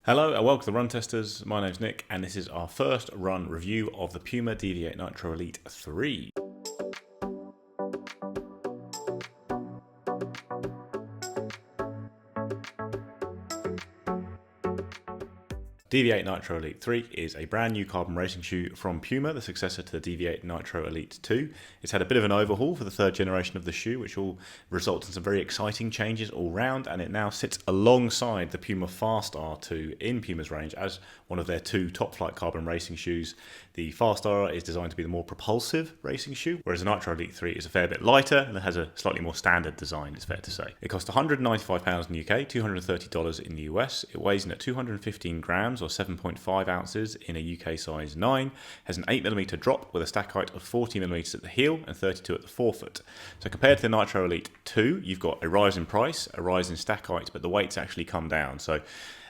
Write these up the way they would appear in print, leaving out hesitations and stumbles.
Hello and welcome to the Run Testers. My name's Nick and this is our first run review of the Puma Deviate Nitro Elite 3. Deviate Nitro Elite 3 is a brand new carbon racing shoe from Puma, the successor to the Deviate Nitro Elite 2. It's had a bit of an overhaul for the third generation of the shoe, which will result in some very exciting changes all round, and it now sits alongside the Puma Fast R2 in Puma's range as one of their two top-flight carbon racing shoes. The Fast R is designed to be the more propulsive racing shoe, whereas the Nitro Elite 3 is a fair bit lighter and has a slightly more standard design, it's fair to say. It costs £195 in the UK, $230 in the US. It weighs in at 215 grams or 7.5 ounces in a UK size 9, has an 8mm drop with a stack height of 40mm at the heel and 32 at the forefoot. So compared to the Nitro Elite 2, you've got a rise in price, a rise in stack height, but the weight's actually come down. So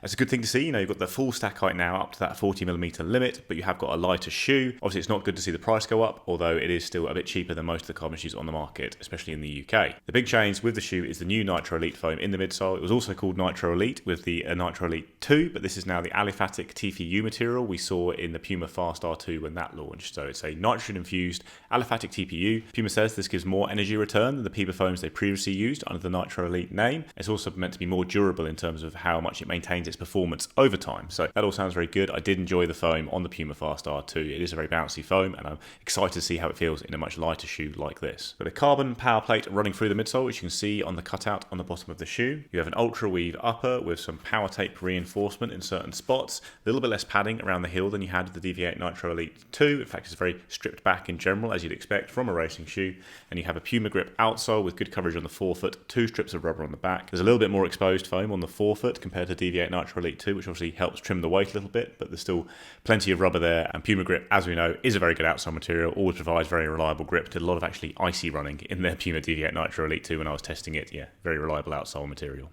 that's a good thing to see. You know, you've got the full stack height now up to that 40mm limit, but you have got a lighter shoe. Obviously, it's not good to see the price go up, although it is still a bit cheaper than most of the carbon shoes on the market, especially in the UK. The big change with the shoe is the new Nitro Elite foam in the midsole. It was also called Nitro Elite with the Nitro Elite 2, but this is now the aliphatic TPU material we saw in the Puma Fast R2 when that launched. So it's a nitrogen-infused aliphatic TPU. Puma says this gives more energy return than the Puma foams they previously used under the Nitro Elite name. It's also meant to be more durable in terms of how much it maintains its performance over time. So that all sounds very good. I did enjoy the foam on the Puma Fast R2. It is a very bouncy foam and I'm excited to see how it feels in a much lighter shoe like this. Got a carbon power plate running through the midsole, which you can see on the cutout on the bottom of the shoe. You have an ultra weave upper with some power tape reinforcement in certain spots, a little bit less padding around the heel than you had with the Deviate Nitro Elite 2. In fact, it's very stripped back in general, as you'd expect from a racing shoe. And you have a Puma grip outsole with good coverage on the forefoot, 2 strips of rubber on the back. There's a little bit more exposed foam on the forefoot compared to Deviate Nitro Elite 2, which obviously helps trim the weight a little bit, but there's still plenty of rubber there. And Puma grip, as we know, is a very good outsole material, always provides very reliable grip. Did a lot of actually icy running in their Puma Deviate Nitro Elite 2 when I was testing it. Yeah, very reliable outsole material.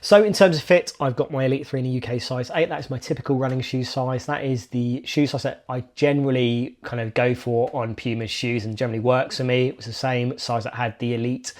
So in terms of fit, I've got my Elite 3 in a UK size 8. That is my typical running shoe size. That is the shoe size that I generally kind of go for on Puma's shoes and generally works for me. It was the same size that had the Elite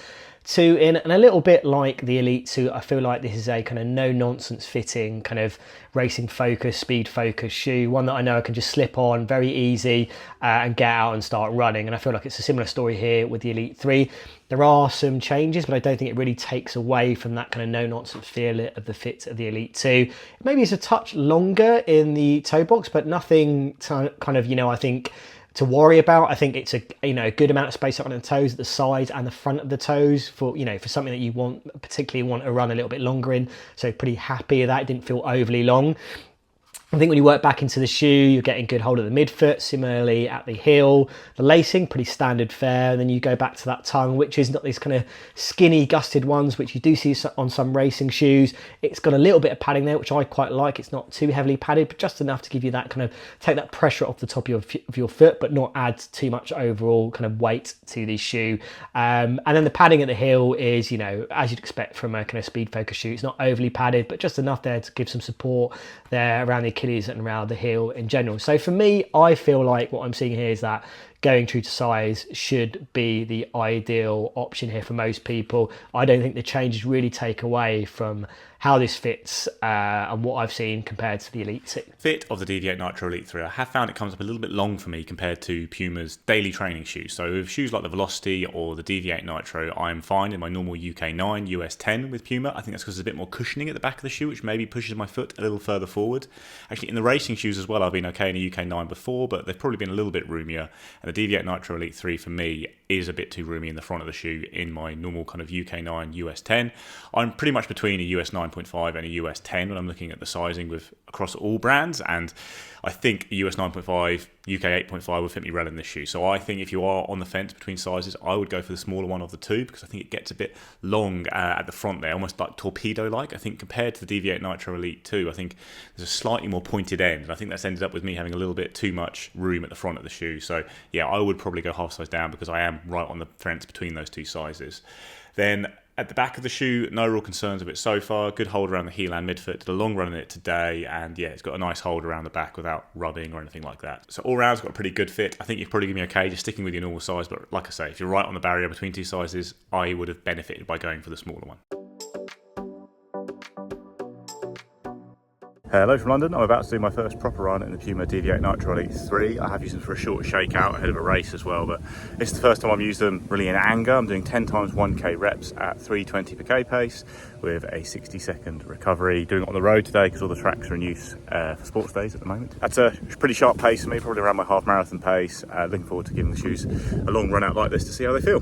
2 in, and a little bit like the Elite 2, I feel like this is a kind of no-nonsense fitting, kind of racing focus, speed focus shoe, one that I know I can just slip on very easy and get out and start running. And I feel like it's a similar story here with the Elite 3. There are some changes, but I don't think it really takes away from that kind of no-nonsense feel of the fit of the Elite 2. Maybe it's a touch longer in the toe box, but nothing to kind of, I think, to worry about. I think it's a good amount of space on the toes at the sides and the front of the toes for for something that you particularly want to run a little bit longer in. So pretty happy with that. It didn't feel overly long. I think when you work back into the shoe, you're getting good hold of the midfoot, similarly at the heel. The lacing, pretty standard fare. And then you go back to that tongue, which is not these kind of skinny, gusted ones, which you do see on some racing shoes. It's got a little bit of padding there, which I quite like. It's not too heavily padded, but just enough to give you that kind of, take that pressure off the top of your foot, but not add too much overall kind of weight to the shoe. And then the padding at the heel is, as you'd expect from a kind of speed focus shoe. It's not overly padded, but just enough there to give some support there around the Achilles and around the heel in general. So for me, I feel like what I'm seeing here is that going true to size should be the ideal option here for most people. I don't think the changes really take away from how this fits and what I've seen compared to the Elite 2. Fit of the Deviate Nitro Elite 3, I have found it comes up a little bit long for me compared to Puma's daily training shoes. So with shoes like the Velocity or the Deviate Nitro, I'm fine in my normal UK 9, US 10 with Puma. I think that's because there's a bit more cushioning at the back of the shoe, which maybe pushes my foot a little further forward. Actually, in the racing shoes as well, I've been okay in a UK 9 before, but they've probably been a little bit roomier. And the Deviate Nitro Elite 3 for me is a bit too roomy in the front of the shoe in my normal kind of UK 9, US 10. I'm pretty much between a US 9.5 and a US 10 when I'm looking at the sizing across all brands, and I think US 9.5, UK 8.5 would fit me well in this shoe. So I think if you are on the fence between sizes, I would go for the smaller one of the two, because I think it gets a bit long at the front there, almost like torpedo-like. I think compared to the Deviate Nitro Elite 2, I think there's a slightly more pointed end, and I think that's ended up with me having a little bit too much room at the front of the shoe. So yeah, I would probably go half size down because I am right on the fence between those two sizes. Then at the back of the shoe, no real concerns with it so far. Good hold around the heel and midfoot. Did a long run in it today, and yeah, it's got a nice hold around the back without rubbing or anything like that. So all round, it's got a pretty good fit. I think you're probably going to be okay just sticking with your normal size, but like I say, if you're right on the barrier between two sizes, I would have benefited by going for the smaller one. Hello from London. I'm about to do my first proper run in the Puma Deviate Nitro Elite 3. I have used them for a short shakeout ahead of a race as well, but this is the first time I've used them really in anger. I'm doing 10 times 1k reps at 320 per k pace with a 60-second recovery. Doing it on the road today because all the tracks are in use for sports days at the moment. That's a pretty sharp pace for me, probably around my half marathon pace. Looking forward to giving the shoes a long run out like this to see how they feel.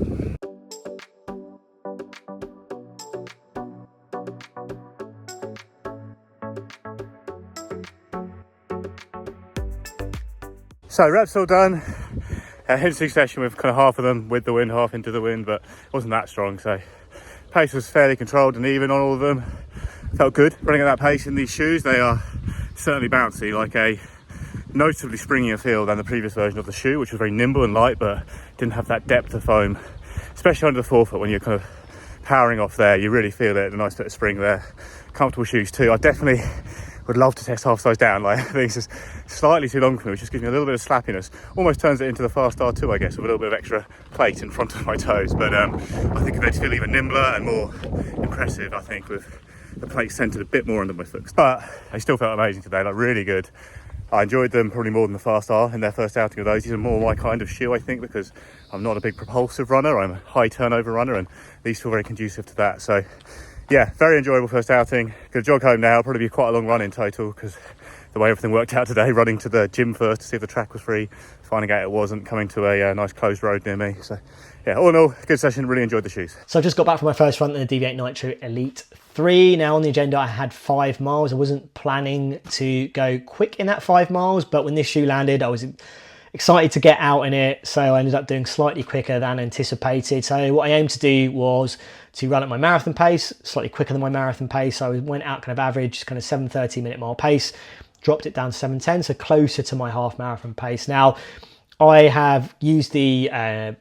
So reps all done. Hit succession with kind of half of them with the wind, half into the wind, but it wasn't that strong. So pace was fairly controlled and even on all of them. Felt good running at that pace in these shoes. They are certainly bouncy, like a noticeably springier feel than the previous version of the shoe, which was very nimble and light, but didn't have that depth of foam, especially under the forefoot when you're kind of powering off there. You really feel it, a nice bit of spring there. Comfortable shoes too. I definitely would love to test half size down. Like, I think it's just slightly too long for me, which just gives me a little bit of slappiness. Almost turns it into the Fast R2, I guess, with a little bit of extra plate in front of my toes. But I think they feel even nimbler and more impressive, I think, with the plate centered a bit more under my foot. But they still felt amazing today, like really good. I enjoyed them probably more than the Fast R in their first outing of those. These are more my kind of shoe, I think, because I'm not a big propulsive runner. I'm a high turnover runner, and these feel very conducive to that. So yeah, very enjoyable first outing. Gonna jog home now. Probably be quite a long run in total because the way everything worked out today, running to the gym first to see if the track was free, finding out it wasn't, coming to a nice closed road near me. So yeah, all in all, good session, really enjoyed the shoes. So I just got back from my first run in the Deviate Nitro Elite 3. Now on the agenda I had 5 miles. I wasn't planning to go quick in that 5 miles, but when this shoe landed I was excited to get out in it, so I ended up doing slightly quicker than anticipated. So what I aimed to do was to run at my marathon pace, slightly quicker than my marathon pace. So I went out kind of average, kind of 7:30 minute mile pace, dropped it down to 7:10, so closer to my half marathon pace. Now I have used the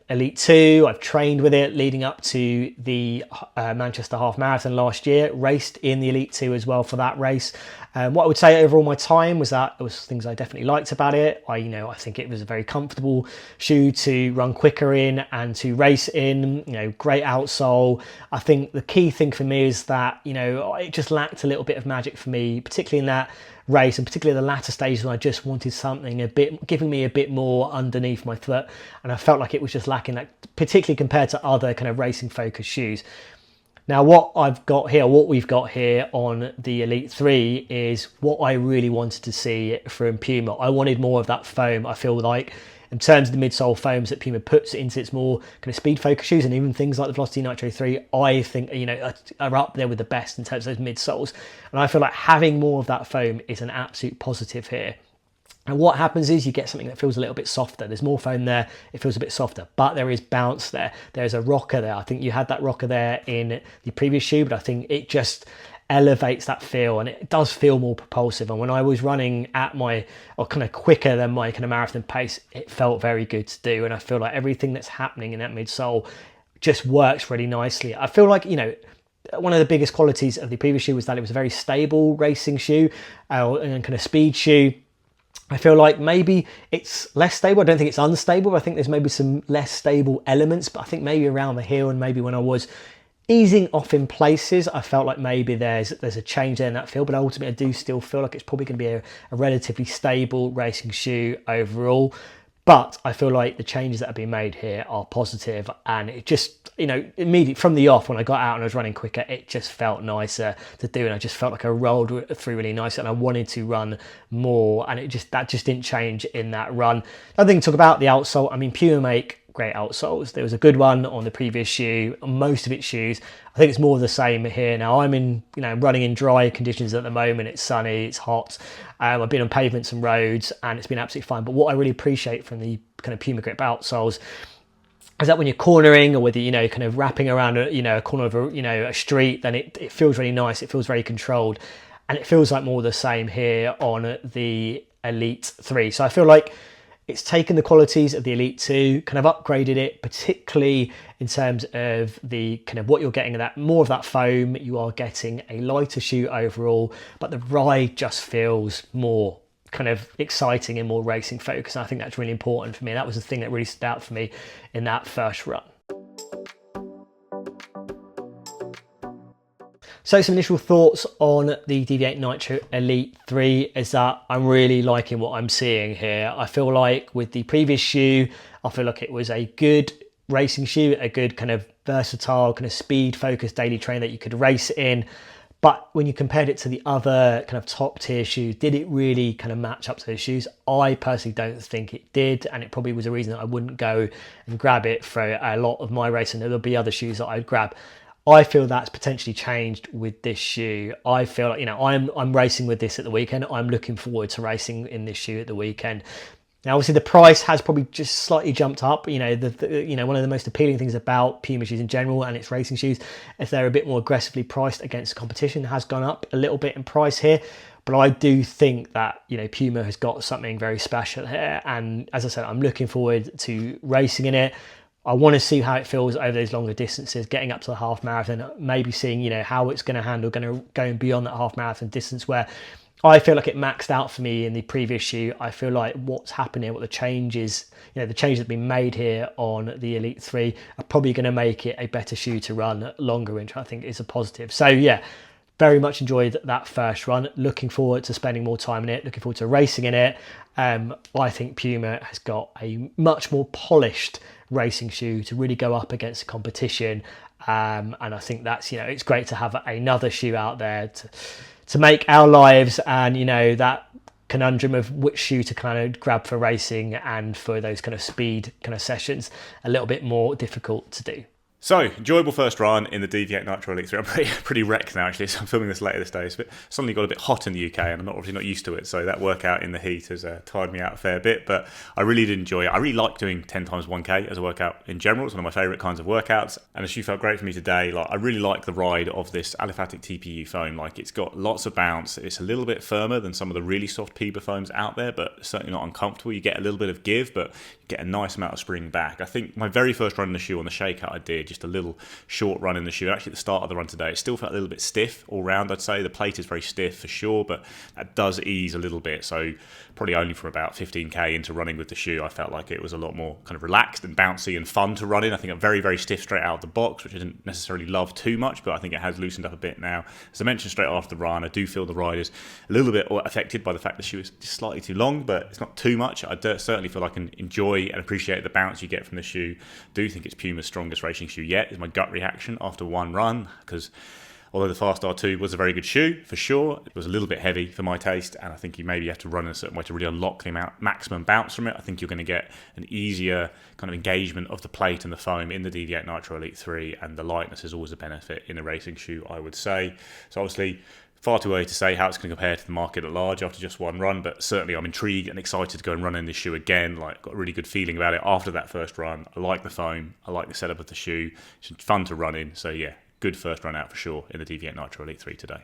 Elite 2, I've trained with it leading up to the Manchester Half Marathon last year, raced in the Elite 2 as well for that race. What I would say overall my time was that there was things I definitely liked about it. I think it was a very comfortable shoe to run quicker in and to race in, great outsole. I think the key thing for me is that, it just lacked a little bit of magic for me, particularly in that race, and particularly the latter stages when I just wanted something giving me a bit more underneath my foot, and I felt like it was just lacking that, particularly compared to other kind of racing focused shoes. Now what we've got here on the Elite 3 is what I really wanted to see from Puma. I wanted more of that foam. I feel like in terms of the midsole foams that Puma puts into its more kind of speed focused shoes, and even things like the Velocity Nitro 3, I think, are up there with the best in terms of those midsoles. And I feel like having more of that foam is an absolute positive here. And what happens is you get something that feels a little bit softer. There's more foam there, it feels a bit softer, but there is bounce there. There's a rocker there. I think you had that rocker there in the previous shoe, but I think it just elevates that feel, and it does feel more propulsive. And when I was running at kind of quicker than my kind of marathon pace, it felt very good to do. And I feel like everything that's happening in that midsole just works really nicely. I feel like, one of the biggest qualities of the previous shoe was that it was a very stable racing shoe and kind of speed shoe. I feel like maybe it's less stable. I don't think it's unstable, but I think there's maybe some less stable elements. But I think maybe around the heel and maybe when I was easing off in places, I felt like maybe there's a change there in that feel. But ultimately, I do still feel like it's probably going to be a relatively stable racing shoe overall. But I feel like the changes that have been made here are positive, and it just, immediately from the off when I got out and I was running quicker, it just felt nicer to do, and I just felt like I rolled through really nice, and I wanted to run more, and that just didn't change in that run. Another thing to talk about, the outsole. I mean, Puma make great outsoles. There was a good one on the previous shoe, on most of its shoes. I think it's more of the same here. Now I'm in, running in dry conditions at the moment. It's sunny, it's hot. I've been on pavements and roads, and it's been absolutely fine. But what I really appreciate from the kind of Puma grip outsoles is that when you're cornering, or whether kind of wrapping around a corner of a street, then it feels really nice. It feels very controlled, and it feels like more of the same here on the Elite 3. So I feel like it's taken the qualities of the Elite 2, kind of upgraded it, particularly in terms of the kind of what you're getting, that more of that foam. You are getting a lighter shoe overall, but the ride just feels more kind of exciting and more racing focused. And I think that's really important for me. That was the thing that really stood out for me in that first run. So some initial thoughts on the Deviate Nitro Elite 3 is that I'm really liking what I'm seeing here. I feel like with the previous shoe, I feel like it was a good racing shoe, a good kind of versatile, kind of speed focused daily train that you could race in. But when you compared it to the other kind of top tier shoes, did it really kind of match up to those shoes? I personally don't think it did, and it probably was a reason that I wouldn't go and grab it for a lot of my racing. There'll be other shoes that I'd grab. I feel that's potentially changed with this shoe. I feel like, I'm racing with this at the weekend. I'm looking forward to racing in this shoe at the weekend. Now, obviously, the price has probably just slightly jumped up. One of the most appealing things about Puma shoes in general and its racing shoes is they're a bit more aggressively priced against the competition. It has gone up a little bit in price here, but I do think that Puma has got something very special here. And as I said, I'm looking forward to racing in it. I want to see how it feels over those longer distances, getting up to the half marathon, maybe seeing how it's going to handle going beyond that half marathon distance where I feel like it maxed out for me in the previous shoe. I feel like what's happening, what the changes, the changes that have been made here on the Elite 3 are probably going to make it a better shoe to run longer, which I think is a positive. So yeah, very much enjoyed that first run. Looking forward to spending more time in it. Looking forward to racing in it. I think Puma has got a much more polished racing shoe to really go up against the competition. And I think that's, it's great to have another shoe out there to make our lives and, that conundrum of which shoe to kind of grab for racing and for those kind of speed kind of sessions a little bit more difficult to do. So, enjoyable first run in the Deviate Nitro Elite 3. I'm pretty wrecked now, actually, so I'm filming this later this day. It's suddenly got a bit hot in the UK, and I'm obviously not used to it, so that workout in the heat has tired me out a fair bit, but I really did enjoy it. I really like doing 10 times 1K as a workout in general. It's one of my favourite kinds of workouts, and the shoe felt great for me today. I really like the ride of this aliphatic TPU foam. It's got lots of bounce. It's a little bit firmer than some of the really soft Puma foams out there, but certainly not uncomfortable. You get a little bit of give, but you get a nice amount of spring back. I think my very first run in the shoe on the shakeout I did, just a little short run in the shoe. Actually, at the start of the run today, it still felt a little bit stiff all round, I'd say. The plate is very stiff for sure, but that does ease a little bit. So probably only from about 15k into running with the shoe, I felt like it was a lot more kind of relaxed and bouncy and fun to run in. I think I'm very, very stiff straight out of the box, which I didn't necessarily love too much, but I think it has loosened up a bit now. As I mentioned straight after the run, I do feel the ride is a little bit affected by the fact the shoe is just slightly too long, but it's not too much. I certainly feel I can enjoy and appreciate the bounce you get from the shoe. I do think it's Puma's strongest racing shoe yet, is my gut reaction after one run, because although the Fast R2 was a very good shoe for sure, it was a little bit heavy for my taste, and I think you maybe have to run in a certain way to really unlock the maximum bounce from it. I think you're going to get an easier kind of engagement of the plate and the foam in the Deviate Nitro Elite 3, and the lightness is always a benefit in a racing shoe, I would say. So obviously far too early to say how it's going to compare to the market at large after just one run, but certainly I'm intrigued and excited to go and run in this shoe again. Got a really good feeling about it after that first run. I like the foam, I like the setup of the shoe. It's fun to run in, so yeah, good first run out for sure in the Deviate Nitro Elite 3 today.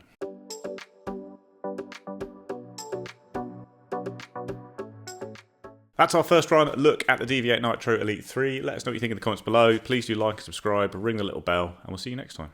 That's our first run look at the Deviate Nitro Elite 3. Let us know what you think in the comments below. Please do like and subscribe, ring the little bell, and we'll see you next time.